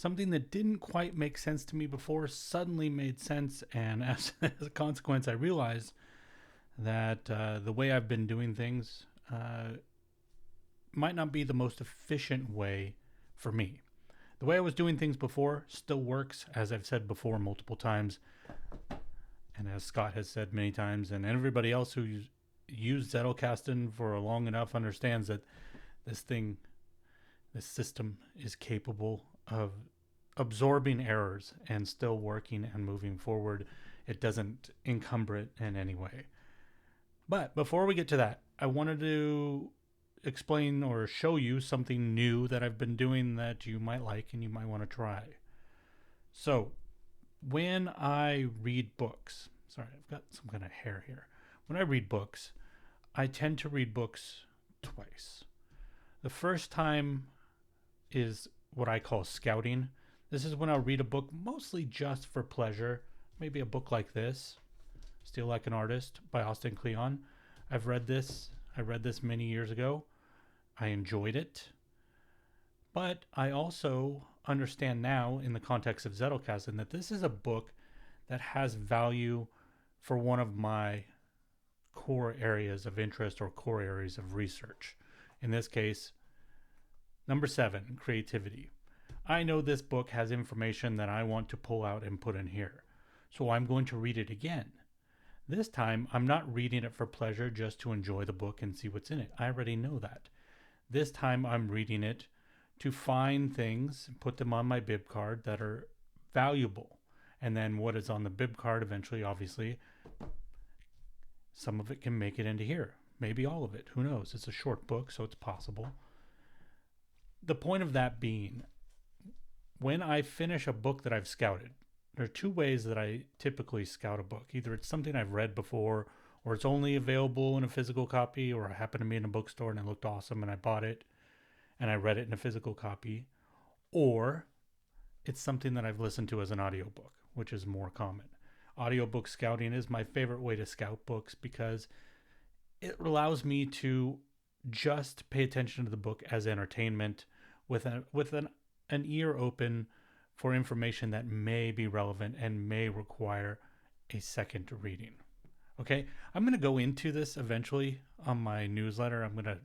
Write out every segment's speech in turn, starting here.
Something that didn't quite make sense to me before suddenly made sense, and as a consequence, I realized that the way I've been doing things might not be the most efficient way for me. The way I was doing things before still works, as I've said before multiple times, and as Scott has said many times, and everybody else who's used Zettelkasten for long enough understands that this thing, this system, is capable of absorbing errors and still working and moving forward. It doesn't encumber it in any way. But before we get to that, I wanted to explain or show you something new that I've been doing that you might like and you might want to try. So, when I read books, sorry, I've got some kind of hair here. When I read books, I tend to read books twice. The first time is what I call scouting. This is when I'll read a book mostly just for pleasure. Maybe a book like this, Steal Like an Artist by Austin Kleon. I've read this. I read this many years ago. I enjoyed it. But I also understand now, in the context of Zettelkasten, that this is a book that has value for one of my core areas of interest or core areas of research. In this case, number 7, creativity. I know this book has information that I want to pull out and put in here, so I'm going to read it again. This time, I'm not reading it for pleasure just to enjoy the book and see what's in it. I already know that. This time, I'm reading it to find things, put them on my bib card that are valuable. And then what is on the bib card eventually, obviously, some of it can make it into here. Maybe all of it. Who knows? It's a short book, so it's possible. The point of that being, when I finish a book that I've scouted, there are two ways that I typically scout a book. Either it's something I've read before, or it's only available in a physical copy, or I happened to be in a bookstore and it looked awesome and I bought it and I read it in a physical copy, or it's something that I've listened to as an audiobook, which is more common. Audiobook scouting is my favorite way to scout books because it allows me to just pay attention to the book as entertainment with an ear open for information that may be relevant and may require a second reading. Okay, I'm going to go into this eventually on my newsletter. I'm going to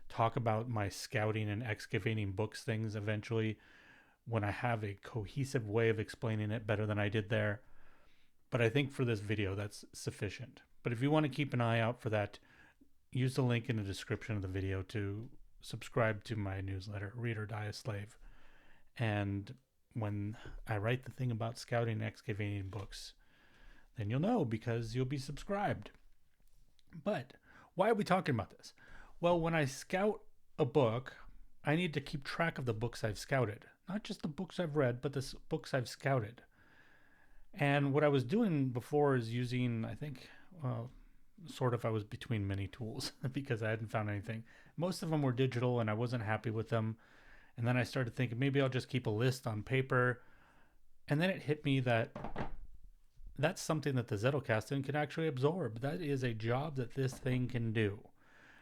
talk about my scouting and excavating books things eventually when I have a cohesive way of explaining it better than I did there. But I think for this video, that's sufficient. But if you want to keep an eye out for that, use the link in the description of the video to subscribe to my newsletter, Read or Die a Slave. And when I write the thing about scouting and excavating books, then you'll know because you'll be subscribed. But why are we talking about this? Well, when I scout a book, I need to keep track of the books I've scouted. Not just the books I've read, but the books I've scouted. And what I was doing before is using, I think, I was between many tools because I hadn't found anything. Most of them were digital and I wasn't happy with them. And then I started thinking maybe I'll just keep a list on paper. And then it hit me that that's something that the Zettelkasten can actually absorb. That is a job that this thing can do.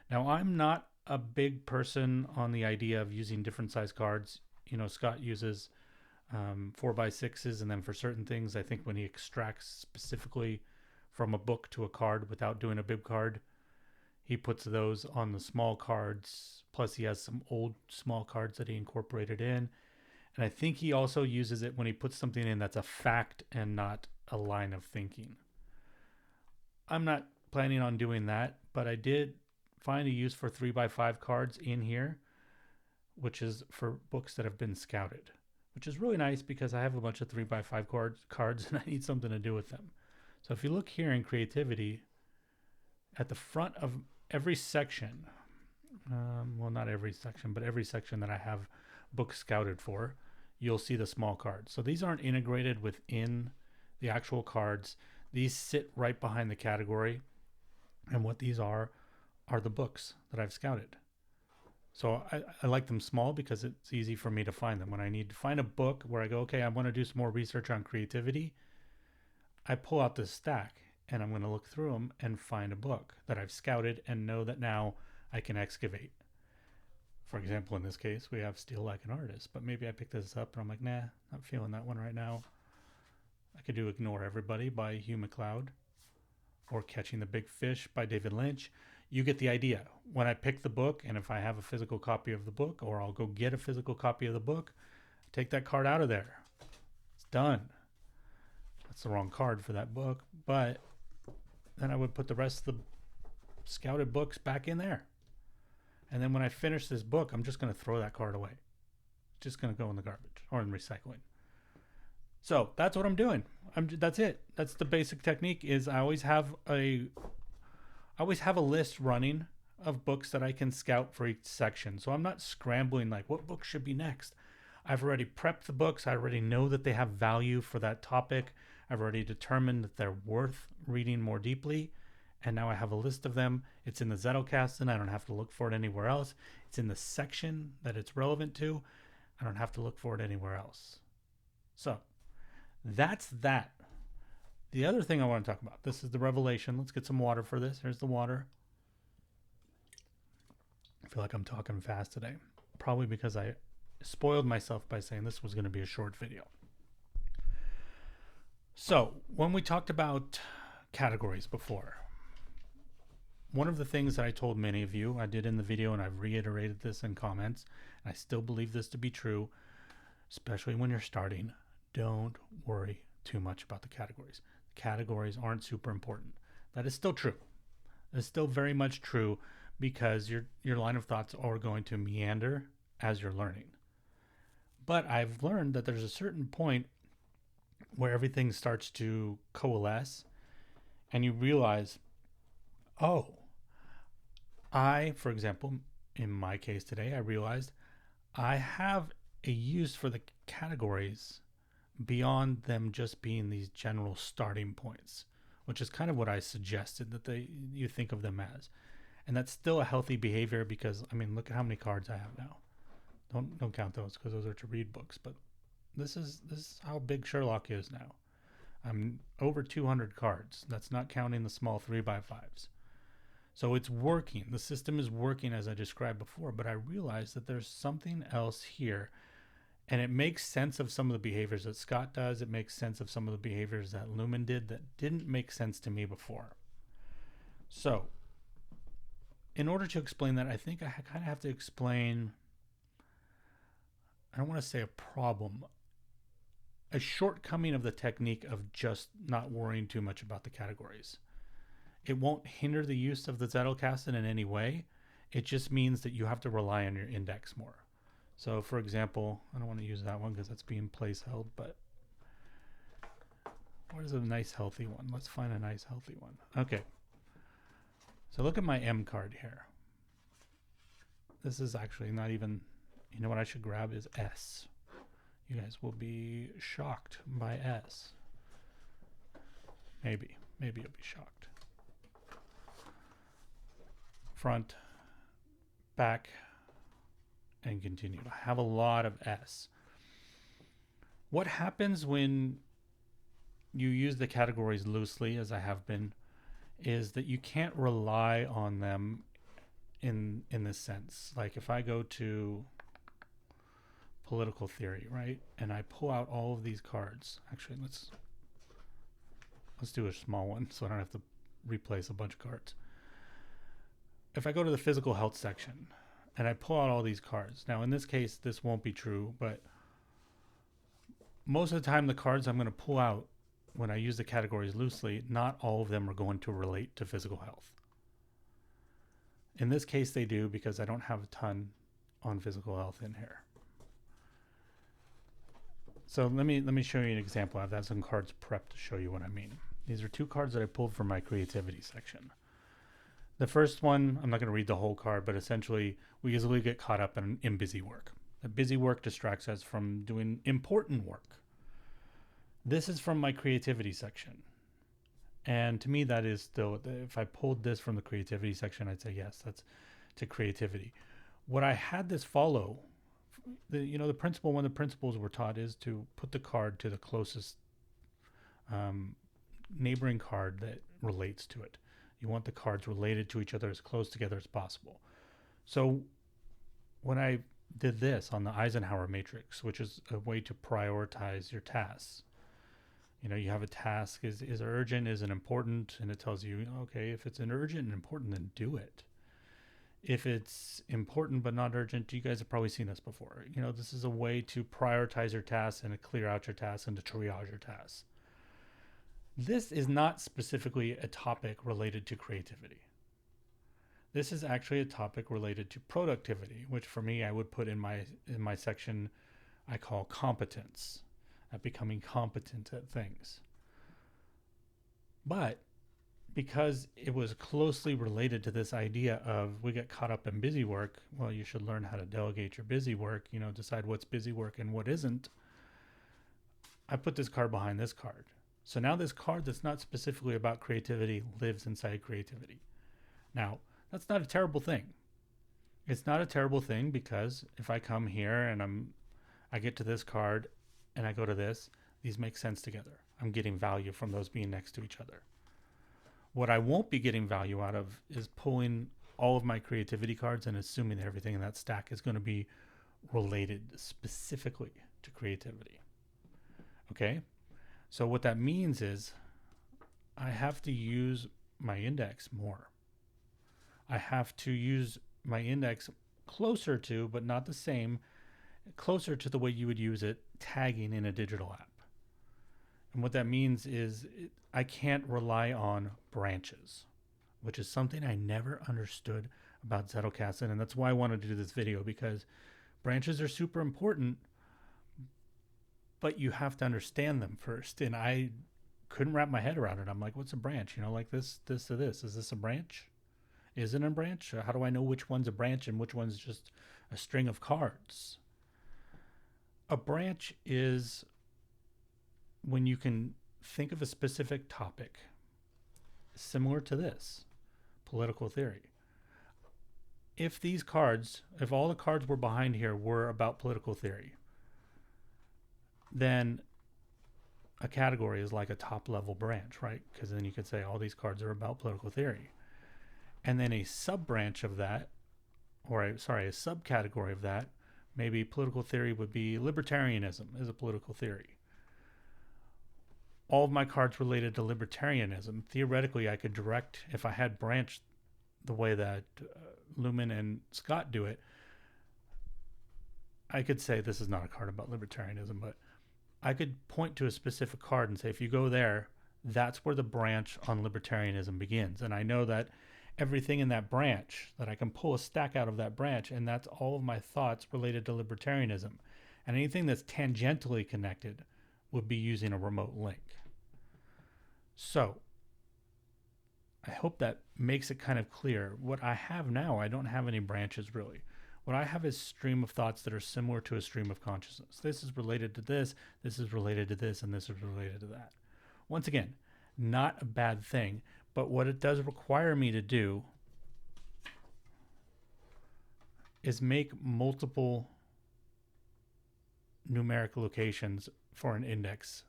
Now, I'm not a big person on the idea of using different size cards. You know, Scott uses 4x6s, and then for certain things, I think when he extracts specifically from a book to a card without doing a bib card, he puts those on the small cards. Plus, he has some old small cards that he incorporated in. And I think he also uses it when he puts something in that's a fact and not a line of thinking. I'm not planning on doing that, but I did find a use for 3x5 cards in here, which is for books that have been scouted, which is really nice because I have a bunch of 3x5 cards and I need something to do with them. So if you look here in creativity, at the front of every section, not every section, but every section that I have books scouted for, you'll see the small cards. So these aren't integrated within the actual cards. These sit right behind the category. And what these are the books that I've scouted. So I like them small because it's easy for me to find them. When I need to find a book where I go, okay, I want to do some more research on creativity, I pull out this stack and I'm going to look through them and find a book that I've scouted and know that now I can excavate. For example, in this case, we have Steal Like an Artist, but maybe I picked this up and I'm like, nah, not feeling that one right now. I could do Ignore Everybody by Hugh MacLeod or Catching the Big Fish by David Lynch. You get the idea. When I pick the book, and if I have a physical copy of the book, or I'll go get a physical copy of the book, take that card out of there. It's done. That's the wrong card for that book, but then I would put the rest of the scouted books back in there. And then when I finish this book, I'm just going to throw that card away. It's just going to go in the garbage or in recycling. So that's what I'm doing. That's it. That's the basic technique. Is I always have a list running of books that I can scout for each section. So I'm not scrambling like what book should be next. I've already prepped the books. I already know that they have value for that topic. I've already determined that they're worth reading more deeply. And now I have a list of them. It's in the Zettelkasten. I don't have to look for it anywhere else. It's in the section that it's relevant to. I don't have to look for it anywhere else. So that's that. The other thing I want to talk about, this is the revelation. Let's get some water for this. Here's the water. I feel like I'm talking fast today. Probably because I spoiled myself by saying this was going to be a short video. So when we talked about categories before, one of the things that I told many of you, I did in the video and I've reiterated this in comments, and I still believe this to be true, especially when you're starting, don't worry too much about the categories. Categories aren't super important. That is still true. It's still very much true because your line of thoughts are going to meander as you're learning. But I've learned that there's a certain point where everything starts to coalesce and you realize, oh, for example, in my case today, I realized I have a use for the categories beyond them just being these general starting points, which is kind of what I suggested that you think of them as. And that's still a healthy behavior because, I mean, look at how many cards I have now. Don't count those because those are to read books, but this is how big Sherlock is now. I'm over 200 cards. That's not counting the small 3x5s. So it's working. The system is working as I described before, but I realized that there's something else here. And it makes sense of some of the behaviors that Scott does. It makes sense of some of the behaviors that Lumen did that didn't make sense to me before. So in order to explain that, I think I kind of have to explain, I don't want to say a problem, a shortcoming of the technique of just not worrying too much about the categories. It won't hinder the use of the Zettelkasten in any way. It just means that you have to rely on your index more. So for example, I don't want to use that one because that's being place held, but what is a nice healthy one? Let's find a nice healthy one. Okay. So look at my M card here. This is actually not even, you know what I should grab is S. You guys will be shocked by S. Maybe you'll be shocked. Front, back, and continued. I have a lot of S. What happens when you use the categories loosely, as I have been, is that you can't rely on them in this sense. Like if I go to political theory, right, and I pull out all of these cards. Actually, let's do a small one so I don't have to replace a bunch of cards. If I go to the physical health section and I pull out all these cards, now in this case this won't be true, but most of the time the cards I'm going to pull out when I use the categories loosely, not all of them are going to relate to physical health. In this case they do because I don't have a ton on physical health in here. So let me show you an example. I've got some cards prepped to show you what I mean. These are two cards that I pulled from my creativity section. The first one, I'm not going to read the whole card, but essentially we easily get caught up in busy work. The busy work distracts us from doing important work. This is from my creativity section. And to me, that is still, if I pulled this from the creativity section, I'd say, yes, that's to creativity. What I had this follow, the principle, one of the principles we're taught is to put the card to the closest neighboring card that relates to it. You want the cards related to each other as close together as possible. So when I did this on the Eisenhower matrix, which is a way to prioritize your tasks. You know, you have a task is urgent, is it important, and it tells you, okay, if it's an urgent and important, then do it. If it's important but not urgent, you guys have probably seen this before. You know, this is a way to prioritize your tasks and to clear out your tasks and to triage your tasks. This is not specifically a topic related to creativity. This is actually a topic related to productivity, which for me I would put in my section I call competence, at becoming competent at things. But because it was closely related to this idea of we get caught up in busy work, well, you should learn how to delegate your busy work, you know, decide what's busy work and what isn't. I put this card behind this card. So now this card that's not specifically about creativity lives inside creativity. Now, that's not a terrible thing. It's not a terrible thing because if I come here and I get to this card and I go to this, these make sense together. I'm getting value from those being next to each other. What I won't be getting value out of is pulling all of my creativity cards and assuming that everything in that stack is going to be related specifically to creativity. Okay? So what that means is I have to use my index more. I have to use my index closer to, but not the same, closer to the way you would use it tagging in a digital app. And what that means is I can't rely on branches, which is something I never understood about Zettelkasten. And that's why I wanted to do this video, because branches are super important, but you have to understand them first. And I couldn't wrap my head around it. I'm like, what's a branch? You know, like this to this. Is this a branch? Is it a branch? How do I know which one's a branch and which one's just a string of cards? A branch is when you can think of a specific topic similar to this, political theory. If all the cards were behind here were about political theory, then a category is like a top level branch, right? Because then you could say all these cards are about political theory. And then a sub branch of that, a subcategory of that, maybe political theory would be libertarianism is a political theory. All of my cards related to libertarianism, theoretically I could direct, if I had branched the way that Lumen and Scott do it, I could say this is not a card about libertarianism, but I could point to a specific card and say, if you go there, that's where the branch on libertarianism begins. And I know that everything in that branch, that I can pull a stack out of that branch, and that's all of my thoughts related to libertarianism. And anything that's tangentially connected would be using a remote link. So I hope that makes it kind of clear. What I have now, I don't have any branches really. What I have is stream of thoughts that are similar to a stream of consciousness. This is related to this is related to this, and this is related to that. Once again, not a bad thing, but what it does require me to do is make multiple numeric locations for an index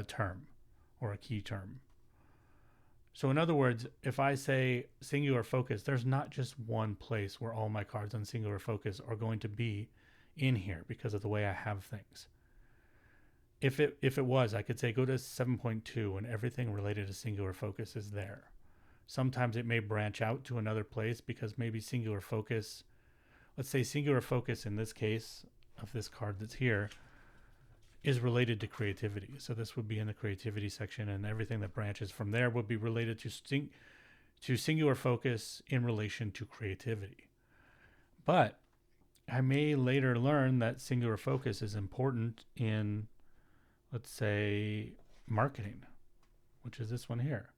term or a key term. So in other words, if I say singular focus, there's not just one place where all my cards on singular focus are going to be in here because of the way I have things. If it was, I could say go to 7.2 and everything related to singular focus is there. Sometimes it may branch out to another place because maybe singular focus, let's say singular focus in this case of this card that's here, is related to creativity. So this would be in the creativity section, and everything that branches from there would be related to singular focus in relation to creativity. But I may later learn that singular focus is important in, let's say, marketing, which is this one here.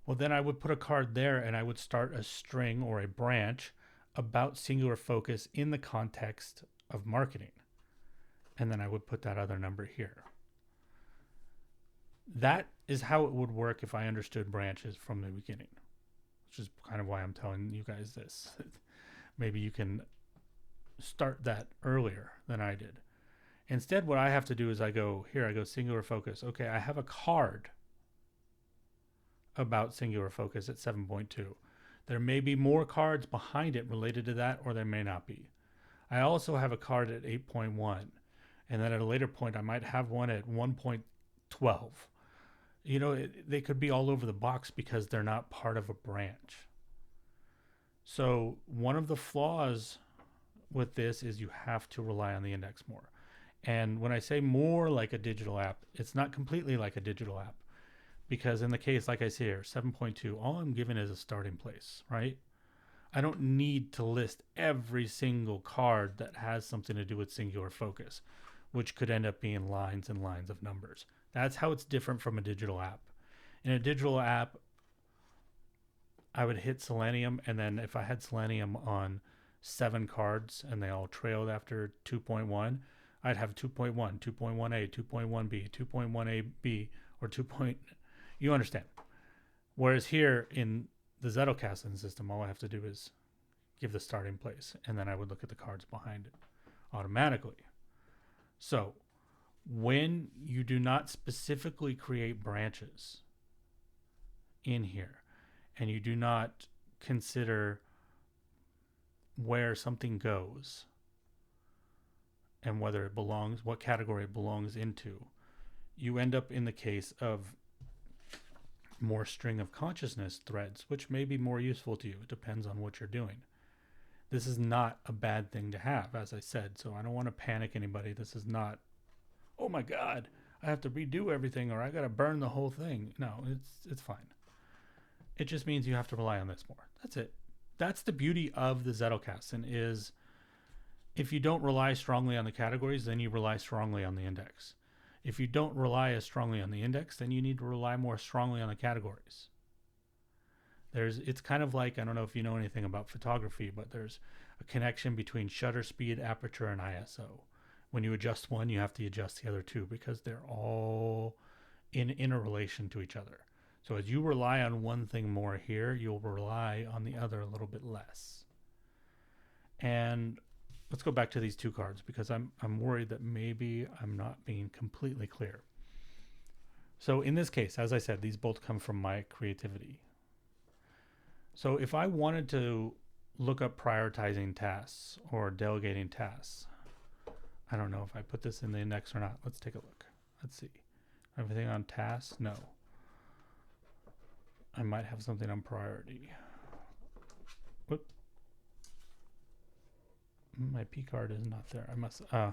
Well, then I would put a card there and I would start a string or a branch about singular focus in the context of marketing. And then I would put that other number here. That is how it would work if I understood branches from the beginning, which is kind of why I'm telling you guys this. Maybe you can start that earlier than I did. Instead, what I have to do is I go singular focus. Okay, I have a card about singular focus at 7.2. There may be more cards behind it related to that, or there may not be. I also have a card at 8.1, and then at a later point, I might have one at 1.12. They could be all over the box because they're not part of a branch. So one of the flaws with this is you have to rely on the index more. And when I say more like a digital app, it's not completely like a digital app. Because in the case, like I say here, 7.2, all I'm given is a starting place, right? I don't need to list every single card that has something to do with singular focus, which could end up being lines and lines of numbers. That's how it's different from a digital app. In a digital app, I would hit Selenium, and then if I had Selenium on 7 cards and they all trailed after 2.1, I'd have 2.1, 2.1a, 2.1b, 2.1ab, or 2. You understand. Whereas here in the Zettelkasten system, all I have to do is give the starting place, and then I would look at the cards behind it automatically. So when you do not specifically create branches in here, and you do not consider where something goes and whether it belongs, what category it belongs into, you end up in the case of more string of consciousness threads, which may be more useful to you. It depends on what you're doing. This is not a bad thing to have, as I said, so I don't want to panic anybody. This is not, oh my God, I have to redo everything or I got to burn the whole thing. No, it's fine. It just means you have to rely on this more. That's it. That's the beauty of the Zettelkasten is if you don't rely strongly on the categories, then you rely strongly on the index. If you don't rely as strongly on the index, then you need to rely more strongly on the categories. It's kind of like, I don't know if you know anything about photography, but there's a connection between shutter speed, aperture, and ISO. When you adjust one, you have to adjust the other two because they're all in interrelation to each other. So as you rely on one thing more here, you'll rely on the other a little bit less. And let's go back to these 2 cards because I'm worried that maybe I'm not being completely clear. So in this case, as I said, these both come from my creativity. So if I wanted to look up prioritizing tasks or delegating tasks, I don't know if I put this in the index or not. Let's take a look. Let's see. Everything on tasks? No. I might have something on priority. Whoop. My P card is not there. I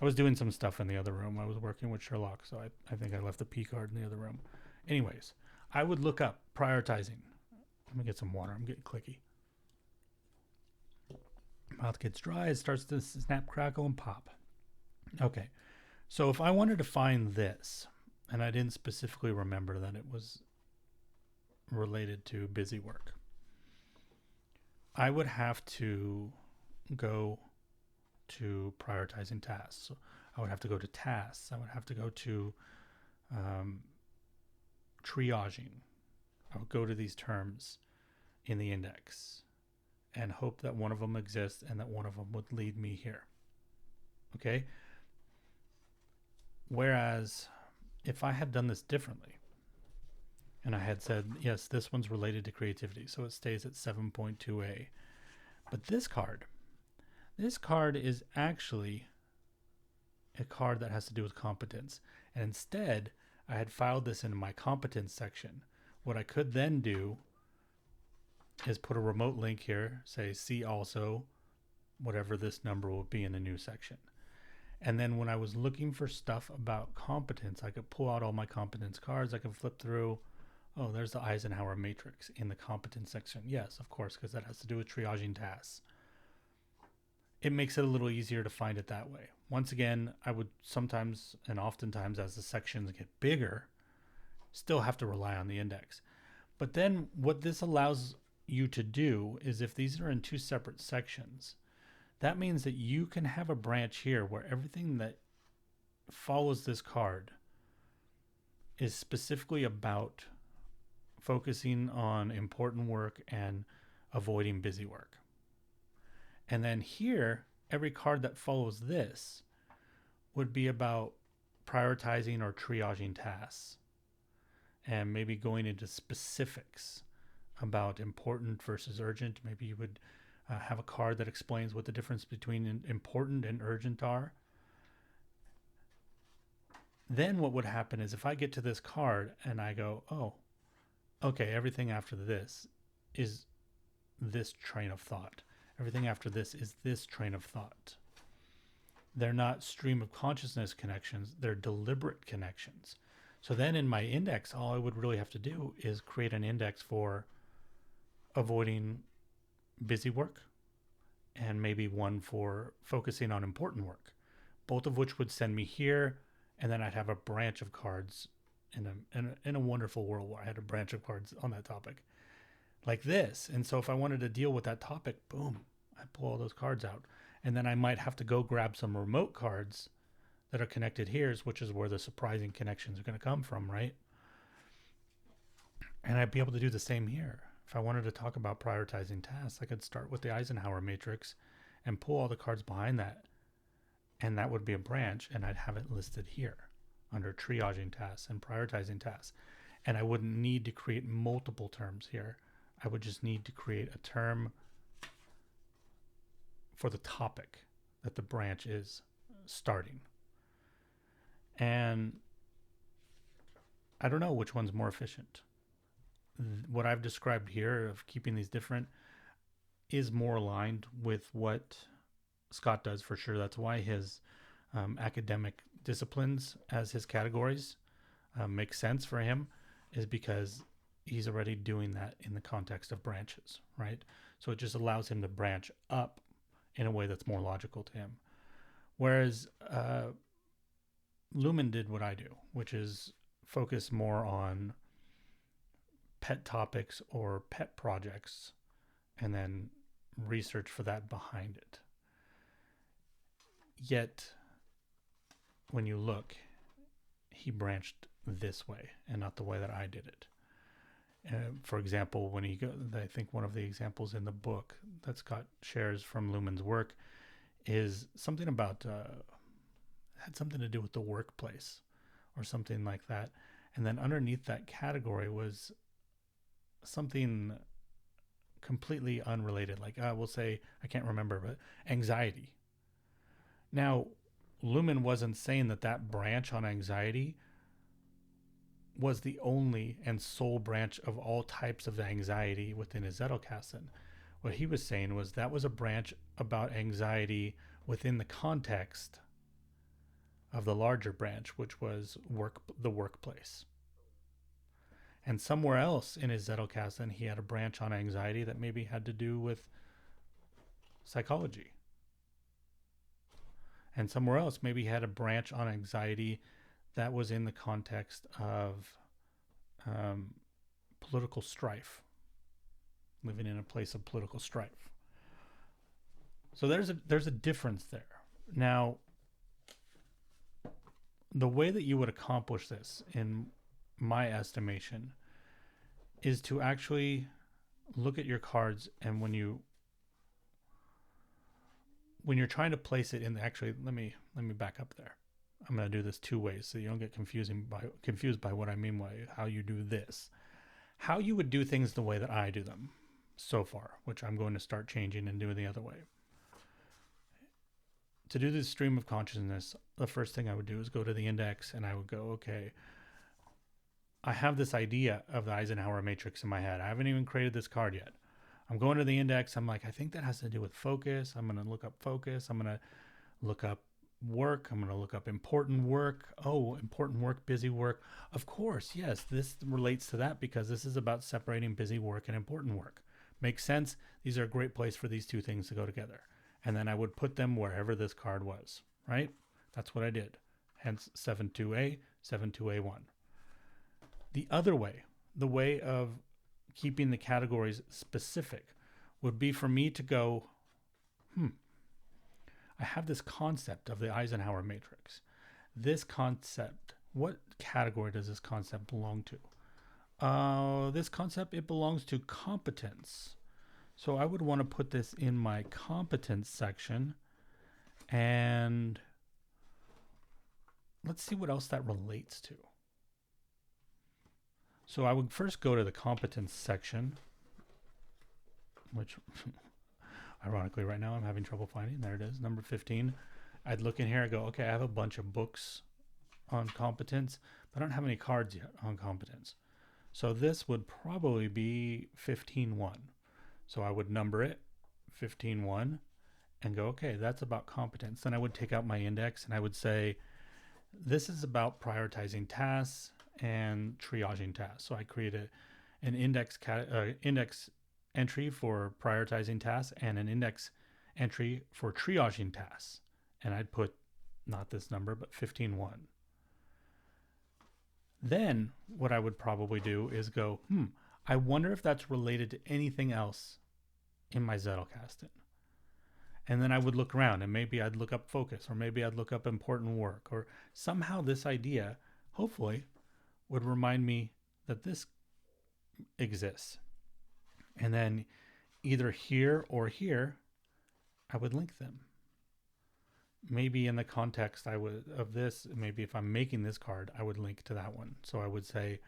was doing some stuff in the other room. I was working with Sherlock, so I think I left the P card in the other room. Anyways, I would look up prioritizing. Let me get some water. I'm getting clicky. Mouth gets dry. It starts to snap, crackle, and pop. Okay. So if I wanted to find this, and I didn't specifically remember that it was related to busy work, I would have to go to prioritizing tasks. So I would have to go to tasks. I would have to go to triaging. I would go to these terms in the index and hope that one of them exists and that one of them would lead me here. Okay? Whereas if I had done this differently and I had said, yes, this one's related to creativity, so it stays at 7.2a. But this card is actually a card that has to do with competence. And instead, I had filed this into my competence section. What I could then do is put a remote link here, say see also, whatever this number will be in the new section. And then when I was looking for stuff about competence, I could pull out all my competence cards. I could flip through. Oh, there's the Eisenhower matrix in the competence section. Yes, of course, because that has to do with triaging tasks. It makes it a little easier to find it that way. Once again, I would sometimes and oftentimes as the sections get bigger, still have to rely on the index. But then what this allows you to do is if these are in 2 separate sections, that means that you can have a branch here where everything that follows this card is specifically about focusing on important work and avoiding busy work. And then here, every card that follows this would be about prioritizing or triaging tasks and maybe going into specifics about important versus urgent. Maybe you would have a card that explains what the difference between important and urgent are. Then what would happen is if I get to this card and I go, oh, okay, everything after this is this train of thought. Everything after this is this train of thought. They're not stream of consciousness connections, they're deliberate connections. So then in my index, all I would really have to do is create an index for avoiding busy work and maybe one for focusing on important work, both of which would send me here. And then I'd have a branch of cards in a wonderful world where I had a branch of cards on that topic like this. And so if I wanted to deal with that topic, boom, I pull all those cards out. And then I might have to go grab some remote cards that are connected here, which is where the surprising connections are going to come from, right? And I'd be able to do the same here. If I wanted to talk about prioritizing tasks, I could start with the Eisenhower matrix and pull all the cards behind that. And that would be a branch, and I'd have it listed here under triaging tasks and prioritizing tasks. And I wouldn't need to create multiple terms here. I would just need to create a term for the topic that the branch is starting. And I don't know which one's more efficient. What I've described here of keeping these different is more aligned with what Scott does for sure. That's why his academic disciplines as his categories make sense for him, is because he's already doing that in the context of branches, right? So it just allows him to branch up in a way that's more logical to him. Whereas Lumen did what I do, which is focus more on pet topics or pet projects and then research for that behind it. Yet, when you look, he branched this way and not the way that I did it. For example, when he go, I think one of the examples in the book that Scott shares from Lumen's work is something about had something to do with the workplace or something like that. And then underneath that category was something completely unrelated. Like we'll say, I can't remember, but anxiety. Now, Lumen wasn't saying that that branch on anxiety was the only and sole branch of all types of anxiety within his Zettelkasten. What he was saying was that was a branch about anxiety within the context of the larger branch, which was the workplace. And somewhere else in his Zettelkasten, he had a branch on anxiety that maybe had to do with psychology. And somewhere else, maybe he had a branch on anxiety that was in the context of political strife, living in a place of political strife. So there's a difference there. Now, the way that you would accomplish this, in my estimation, is to actually look at your cards, and when you're trying to place it in actually, let me back up there. I'm going to do this two ways so you don't get confused by what I mean by how you do this. How you would do things the way that I do them so far, which I'm going to start changing and doing the other way. To do this stream of consciousness, the first thing I would do is go to the index and I would go, okay, I have this idea of the Eisenhower matrix in my head. I haven't even created this card yet. I'm going to the index. I'm like, I think that has to do with focus. I'm going to look up focus. I'm going to look up work. I'm going to look up important work. Oh, important work, busy work. Of course, yes, this relates to that because this is about separating busy work and important work. Makes sense. These are a great place for these two things to go together. And then I would put them wherever this card was, right? That's what I did. Hence 7-2A, 7-2A1. The other way, the way of keeping the categories specific, would be for me to go, I have this concept of the Eisenhower matrix. This concept, what category does this concept belong to? This concept, it belongs to competence. So I would want to put this in my competence section, and let's see what else that relates to. So I would first go to the competence section, which ironically right now I'm having trouble finding. There it is, number 15. I'd look in here and go, okay, I have a bunch of books on competence, but I don't have any cards yet on competence. So this would probably be 15.1. So I would number it 15.1 and go, okay, that's about competence. Then I would take out my index and I would say, this is about prioritizing tasks and triaging tasks. So I created an index entry for prioritizing tasks and an index entry for triaging tasks. And I'd put not this number, but 15.1. Then what I would probably do is go, I wonder if that's related to anything else in my Zettelkasten. And then I would look around and maybe I'd look up focus, or maybe I'd look up important work, or somehow this idea, hopefully, would remind me that this exists. And then either here or here, I would link them. Maybe in the context of this, maybe if I'm making this card, I would link to that one. So I would say,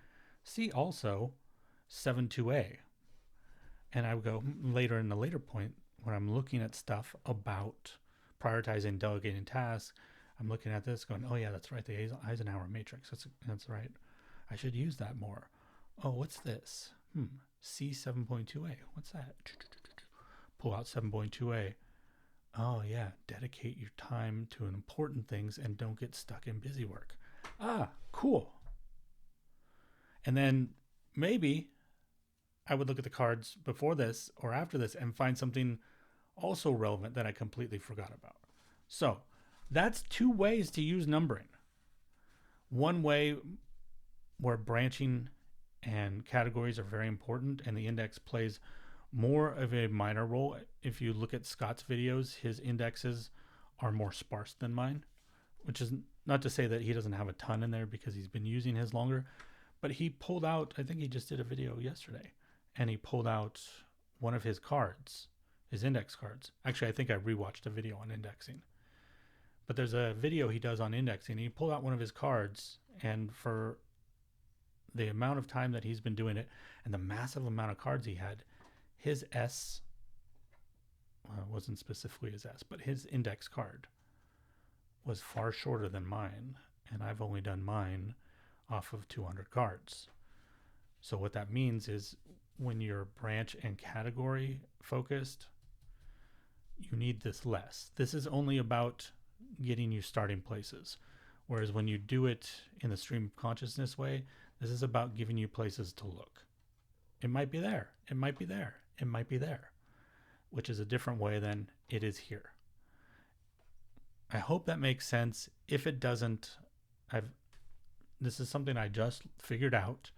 see also 7.2a. And I would go later in the later point when I'm looking at stuff about prioritizing, delegating tasks. I'm looking at this going, oh yeah, that's right. The Eisenhower matrix. That's right. I should use that more. Oh, what's this? C 7.2a. What's that? Pull out 7.2a. Oh yeah, dedicate your time to important things and don't get stuck in busy work. Ah, cool. And then maybe I would look at the cards before this or after this and find something also relevant that I completely forgot about. So that's two ways to use numbering. One way where branching and categories are very important and the index plays more of a minor role. If you look at Scott's videos, his indexes are more sparse than mine, which is not to say that he doesn't have a ton in there because he's been using his longer, but he pulled out, I think he just did a video yesterday, and he pulled out one of his cards, his index cards. Actually, I think I rewatched a video on indexing, but there's a video he does on indexing. He pulled out one of his cards, and for the amount of time that he's been doing it and the massive amount of cards he had, his S, wasn't specifically his S, but his index card was far shorter than mine, and I've only done mine off of 200 cards. So what that means is when you're branch and category focused, you need this less. This is only about getting you starting places. Whereas when you do it in the stream of consciousness way, this is about giving you places to look. It might be there. It might be there. It might be there, which is a different way than it is here. I hope that makes sense. If it doesn't, this is something I just figured out,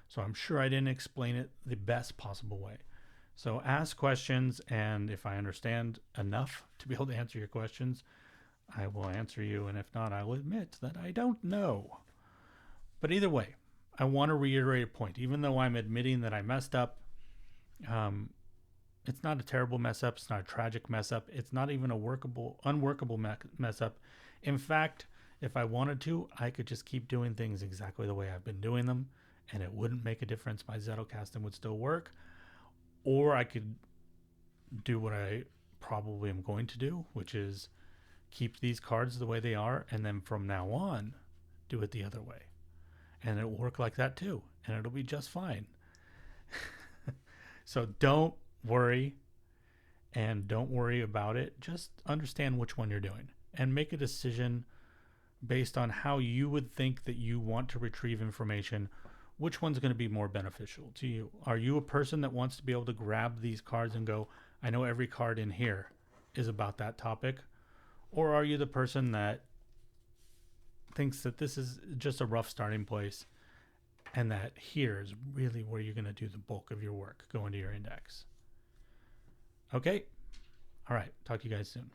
so I'm sure I didn't explain it the best possible way. So ask questions, and if I understand enough to be able to answer your questions, I will answer you, and if not, I will admit that I don't know. But either way, I want to reiterate a point. Even though I'm admitting that I messed up, it's not a terrible mess up. It's not a tragic mess up. It's not even a unworkable mess up. In fact, if I wanted to, I could just keep doing things exactly the way I've been doing them, and it wouldn't make a difference. My Zettelkasten would still work. Or I could do what I probably am going to do, which is keep these cards the way they are, and then from now on, do it the other way. And it'll work like that too, and it'll be just fine. So don't worry, and don't worry about it. Just understand which one you're doing and make a decision based on how you would think that you want to retrieve information. Which one's going to be more beneficial to you? Are you a person that wants to be able to grab these cards and go, I know every card in here is about that topic? Or are you the person that thinks that this is just a rough starting place and that here is really where you're going to do the bulk of your work, go into your index? Okay. All right. Talk to you guys soon.